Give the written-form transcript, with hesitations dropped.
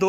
2